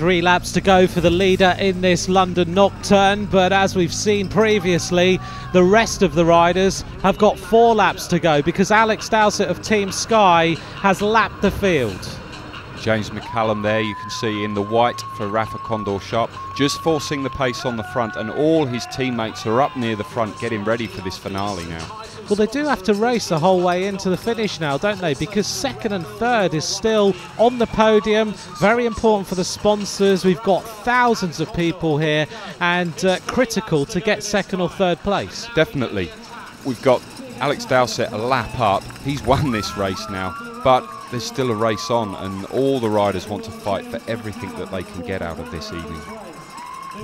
3 laps to go for the leader in this London Nocturne, but as we've seen previously, the rest of the riders have got 4 laps to go because Alex Dowsett of Team Sky has lapped the field. James McCallum there, you can see in the white for Rafa Condor Sharp, just forcing the pace on the front, and all his teammates are up near the front getting ready for this finale now. Well, they do have to race the whole way into the finish now, don't they? Because second and third is still on the podium. Very important for the sponsors. We've got thousands of people here and critical to get second or third place. Definitely. We've got Alex Dowsett a lap up. He's won this race now, but there's still a race on and all the riders want to fight for everything that they can get out of this evening.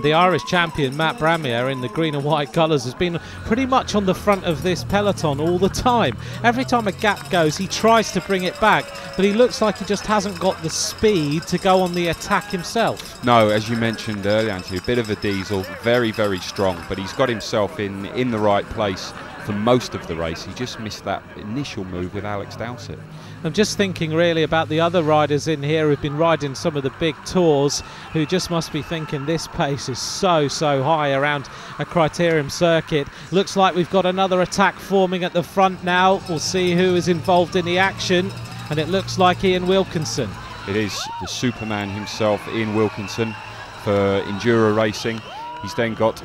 The Irish champion Matt Bramier in the green and white colours has been pretty much on the front of this peloton all the time. Every time a gap goes he tries to bring it back, but he looks like he just hasn't got the speed to go on the attack himself. No, as you mentioned earlier, Anthony, a bit of a diesel, very, very strong, but he's got himself in the right place for most of the race. He just missed that initial move with Alex Dowsett. I'm just thinking really about the other riders in here who've been riding some of the big tours, who just must be thinking this pace is so high around a criterium circuit. Looks like we've got another attack forming at the front now. We'll see who is involved in the action, and it looks like Ian Wilkinson. It is the Superman himself, Ian Wilkinson, for Enduro Racing. He's then got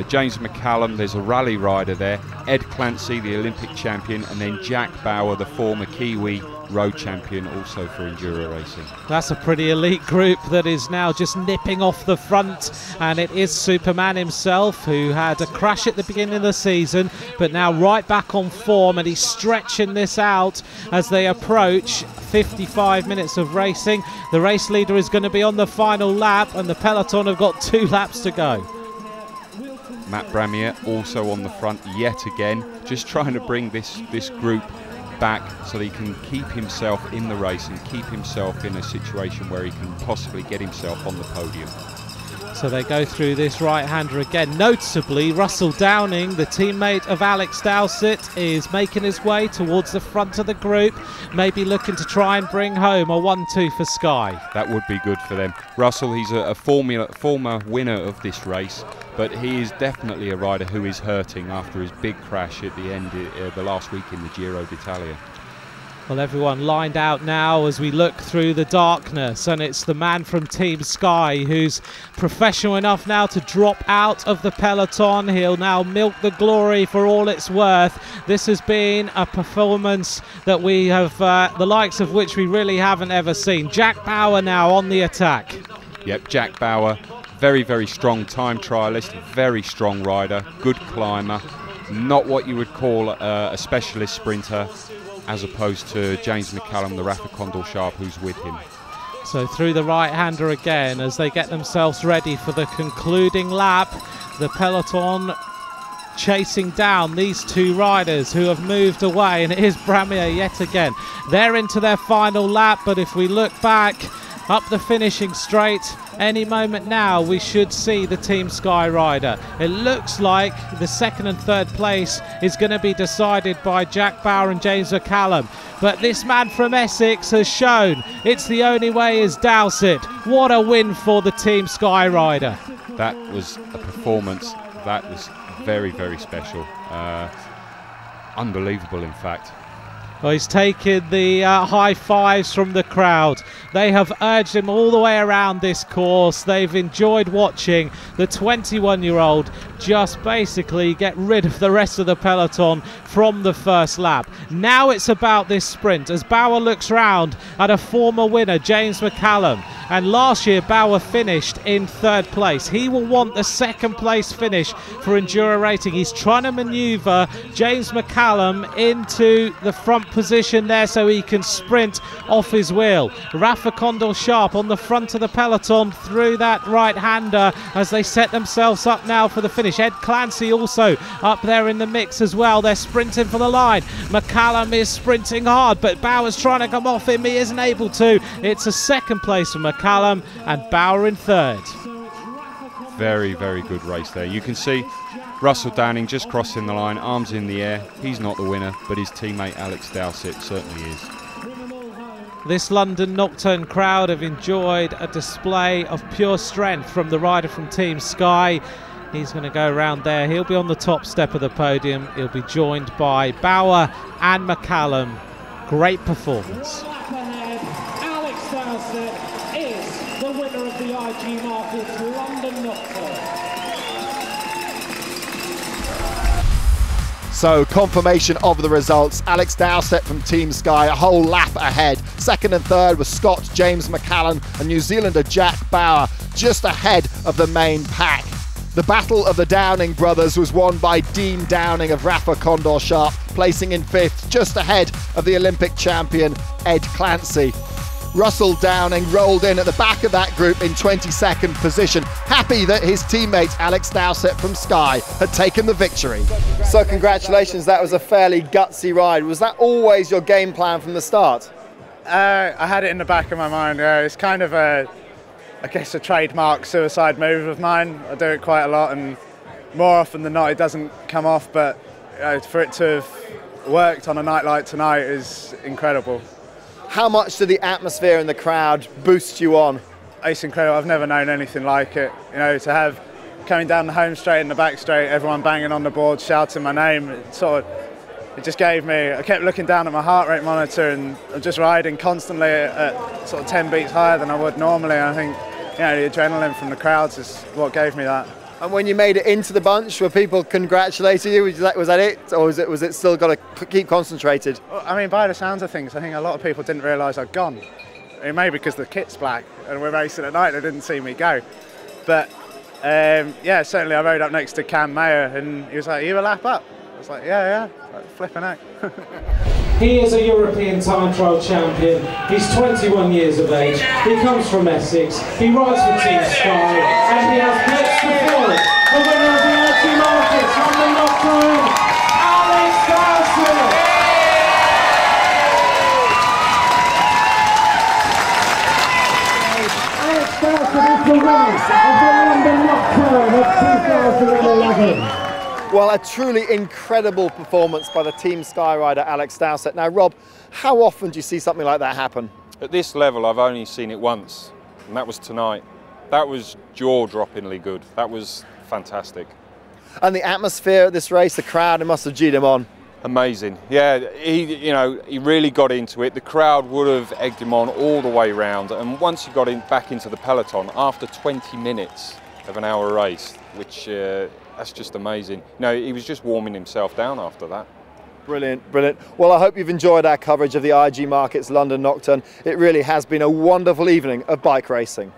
James McCallum, there's a rally rider there, Ed Clancy, the Olympic champion, and then Jack Bauer, the former Kiwi road champion, also for Enduro Racing. That's a pretty elite group that is now just nipping off the front, and it is Superman himself, who had a crash at the beginning of the season but now right back on form, and he's stretching this out as they approach 55 minutes of racing. The race leader is going to be on the final lap and the peloton have got 2 laps to go. Matt Bramier also on the front yet again, just trying to bring this group back so that he can keep himself in the race and keep himself in a situation where he can possibly get himself on the podium. So they go through this right-hander again. Noticeably, Russell Downing, the teammate of Alex Dowsett, is making his way towards the front of the group, maybe looking to try and bring home a 1-2 for Sky. That would be good for them. Russell, he's a former winner of this race, but he is definitely a rider who is hurting after his big crash at the end the last week in the Giro d'Italia. Well, everyone lined out now as we look through the darkness, and it's the man from Team Sky who's professional enough now to drop out of the peloton. He'll now milk the glory for all it's worth. This has been a performance that we have, the likes of which we really haven't ever seen. Jack Bauer now on the attack. Yep, Jack Bauer, very, very strong time trialist, very strong rider, good climber, not what you would call a specialist sprinter, as opposed to James McCallum, the Rafa Condor Sharp, who's with him. So through the right-hander again as they get themselves ready for the concluding lap. The peloton chasing down these 2 riders who have moved away, and it is Bramier yet again. They're into their final lap, but if we look back up the finishing straight, any moment now we should see the Team Sky rider. It looks like the second and third place is going to be decided by Jack Bauer and James McCallum, but this man from Essex has shown it's the only way is Dowsett. What a win for the Team Sky rider. That was a performance that was very, very special, unbelievable in fact. Well, he's taken the high fives from the crowd. They have urged him all the way around this course. They've enjoyed watching the 21-year-old just basically get rid of the rest of the peloton from the first lap. Now it's about this sprint as Bauer looks round at a former winner, James McCallum. And last year Bauer finished in 3rd place. He will want the 2nd place finish for Enduro Racing. He's trying to manoeuvre James McCallum into the front position there so he can sprint off his wheel. Rafa Condor Sharp on the front of the peloton through that right-hander as they set themselves up now for the finish. Ed Clancy also up there in the mix as well. They're sprinting for the line. McCallum is sprinting hard, but Bauer's trying to come off him. He isn't able to. It's a 2nd place for McCallum and Bauer in 3rd. Very, very good race there. You can see Russell Downing just crossing the line, arms in the air. He's not the winner, but his teammate Alex Dowsett certainly is. This London Nocturne crowd have enjoyed a display of pure strength from the rider from Team Sky. He's going to go around there. He'll be on the top step of the podium. He'll be joined by Bauer and McCallum. Great performance. Alex Dowsett is the winner of the IG Markets London Nocturne. So, confirmation of the results. Alex Dowsett from Team Sky, a whole lap ahead. Second and third was Scott James McCallum and New Zealander Jack Bauer, just ahead of the main pack. The battle of the Downing brothers was won by Dean Downing of Rafa Condor Sharp, placing in fifth, just ahead of the Olympic champion Ed Clancy. Russell Downing rolled in at the back of that group in 22nd position, happy that his teammate Alex Dowsett from Sky had taken the victory. So congratulations, that was a fairly gutsy ride. Was that always your game plan from the start? I had it in the back of my mind. It's kind of I guess a trademark suicide move of mine. I do it quite a lot, and more often than not it doesn't come off, but for it to have worked on a night like tonight is incredible. How much did the atmosphere and the crowd boost you on? It's incredible. I've never known anything like it. You know, to have coming down the home straight and the back straight, everyone banging on the board, shouting my name, it just gave me, I kept looking down at my heart rate monitor and just riding constantly at sort of 10 beats higher than I would normally. And I think, you know, the adrenaline from the crowds is what gave me that. And when you made it into the bunch, were people congratulating you? Was that it? Or was it still got to keep concentrated? Well, I mean, by the sounds of things, I think a lot of people didn't realise I'd gone. It may be because the kit's black and we're racing at night, they didn't see me go. But yeah, certainly I rode up next to Cam Mayer and he was like, "Are you a lap up?" I was like, yeah, like, flipping out. He is a European time trial champion. He's 21 years of age. He comes from Essex. He rides for Team Sky, and he has next to fill the winner of the IG Markets London Nocturne, Alex Dowsett. Alex Dowsett is the winner of the London Nocturne of 2011. Well, a truly incredible performance by the Team Sky rider Alex Dowsett. Now, Rob, how often do you see something like that happen? At this level, I've only seen it once, and that was tonight. That was jaw-droppingly good. That was fantastic. And the atmosphere at this race, the crowd, it must have G'd him on. Amazing. Yeah, he really got into it. The crowd would have egged him on all the way round, and once he got back into the peloton, after 20 minutes of an hour race, which that's just amazing. No, he was just warming himself down after that. Brilliant, brilliant. Well, I hope you've enjoyed our coverage of the IG Markets London Nocturne. It really has been a wonderful evening of bike racing.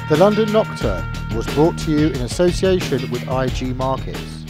The London Nocturne was brought to you in association with IG Markets.